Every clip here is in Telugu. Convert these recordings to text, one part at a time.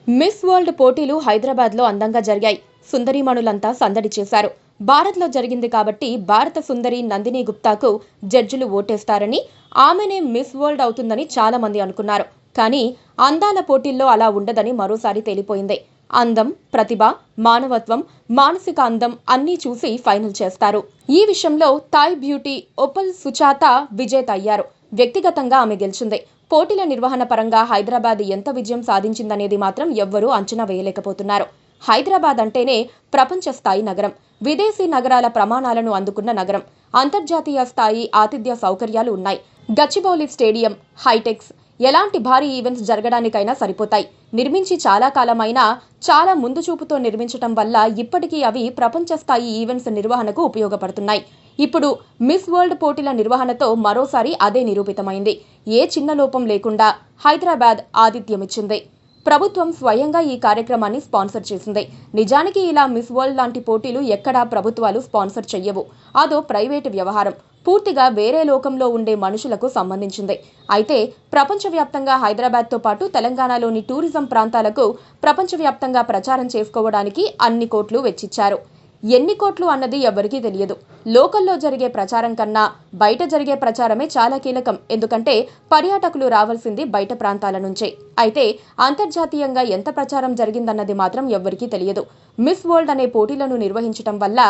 మిస్ వరల్డ్ పోటీలు హైదరాబాద్లో అందంగా జరిగాయి. సుందరీమణులంతా సందడి చేశారు. భారత్లో జరిగింది కాబట్టి భారత సుందరి నందిని గుప్తాకు జడ్జిలు ఓటేస్తారని, ఆమెనే మిస్ వరల్డ్ అవుతుందని చాలా మంది అనుకున్నారు. కానీ అందాల పోటీల్లో అలా ఉండదని మరోసారి తేలిపోయింది. అందం, ప్రతిభ, మానవత్వం, మానసిక అందం అన్నీ చూసి ఫైనల్ చేస్తారు. ఈ విషయంలో థాయ్ బ్యూటీ ఒపల్ సుచాత విజేత అయ్యారు. వ్యక్తిగతంగా ఆమె గెలిచింది. పోటీల నిర్వహణ పరంగా హైదరాబాద్ ఎంత విజయం సాధించిందనేది మాత్రం ఎవ్వరూ అంచనా వేయలేకపోతున్నారు. హైదరాబాద్ అంటేనే ప్రపంచ స్థాయి నగరం, విదేశీ నగరాల ప్రమాణాలను అందుకున్న నగరం, అంతర్జాతీయ స్థాయి ఆతిథ్య సౌకర్యాలు ఉన్నాయి. గచ్చిబౌలి స్టేడియం, హైటెక్స్ ఎలాంటి భారీ ఈవెంట్స్ జరగడానికైనా సరిపోతాయి. నిర్మించి చాలా కాలమైనా చాలా ముందు చూపుతో నిర్మించటం వల్ల ఇప్పటికీ అవి ప్రపంచ స్థాయి ఈవెంట్స్ నిర్వహణకు ఉపయోగపడుతున్నాయి. ఇప్పుడు మిస్ వరల్డ్ పోటీల నిర్వహణతో మరోసారి అదే నిరూపితమైంది. ఏ చిన్న లోపం లేకుండా హైదరాబాద్ ఆతిథ్యమిచ్చింది. ప్రభుత్వం స్వయంగా ఈ కార్యక్రమాన్ని స్పాన్సర్ చేసింది. నిజానికి ఇలా మిస్ వరల్డ్ లాంటి పోటీలు ఎక్కడా ప్రభుత్వాలు స్పాన్సర్ చెయ్యవు. అదో ప్రైవేటు వ్యవహారం, పూర్తిగా వేరే లోకంలో ఉండే మనుషులకు సంబంధించింది. అయితే ప్రపంచవ్యాప్తంగా హైదరాబాద్తో పాటు తెలంగాణలోని టూరిజం ప్రాంతాలకు ప్రపంచవ్యాప్తంగా ప్రచారం చేసుకోవడానికి అన్ని కోట్లు వెచ్చిచ్చారు. ఎన్ని కోట్లు అన్నది ఎవరికీ తెలియదు. లోకల్లో జరిగే ప్రచారం కన్నా బయట జరిగే ప్రచారమే చాలా కీలకం. ఎందుకంటే పర్యాటకులు రావాల్సింది బయట ప్రాంతాల నుంచే. అయితే అంతర్జాతీయంగా ఎంత ప్రచారం జరిగిందన్నది మాత్రం ఎవ్వరికీ తెలియదు. మిస్ వరల్డ్ అనే పోటీలను నిర్వహించడం వల్ల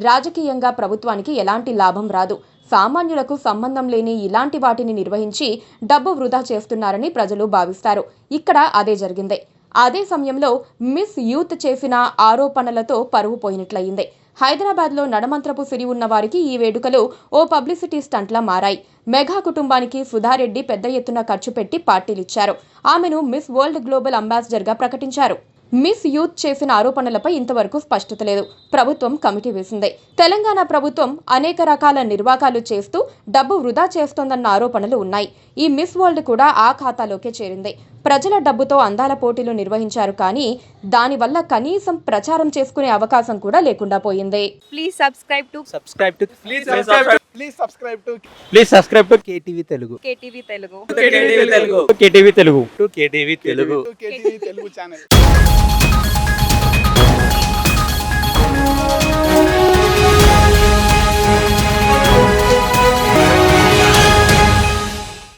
రాజకీయంగా ప్రభుత్వానికి ఎలాంటి లాభం రాదు. సామాన్యులకు సంబంధం లేని ఇలాంటి వాటిని నిర్వహించి డబ్బు వృధా చేస్తున్నారని ప్రజలు భావిస్తారు. ఇక్కడ అదే జరిగింది. అదే సమయంలో మిస్ యూత్ చేసిన ఆరోపణలతో పరువు పోయినట్లయింది. హైదరాబాద్లో నడమంత్రపు సిరి ఉన్న వారికి ఈ వేడుకలు ఓ పబ్లిసిటీ స్టంట్లా మారాయి. మెగా కుటుంబానికి సుధారెడ్డి పెద్ద ఎత్తున ఖర్చు పెట్టి పార్టీలిచ్చారు. ఆమెను మిస్ వరల్డ్ గ్లోబల్ అంబాసిడర్గా ప్రకటించారు. మిస్ యూత్ చేసిన ఆరోపణలపై ఇంతవరకు స్పష్టత లేదు. ప్రభుత్వం కమిటీ వేసింది. తెలంగాణ ప్రభుత్వం అనేక రకాల నిర్వాకాలు చేస్తూ డబ్బు వృధా చేస్తోందన్న ఆరోపణలు ఉన్నాయి. ఈ మిస్ వరల్డ్ కూడా ఆ ఖాతాలోకే చేరింది. ప్రజల డబ్బుతో అందాల పోటీలు నిర్వహించారు, కానీ దానివల్ల కనీసం ప్రచారం చేసుకునే అవకాశం కూడా లేకుండా పోయింది. Please subscribe to KTV Telugu. KTV Telugu. KTV Telugu channel.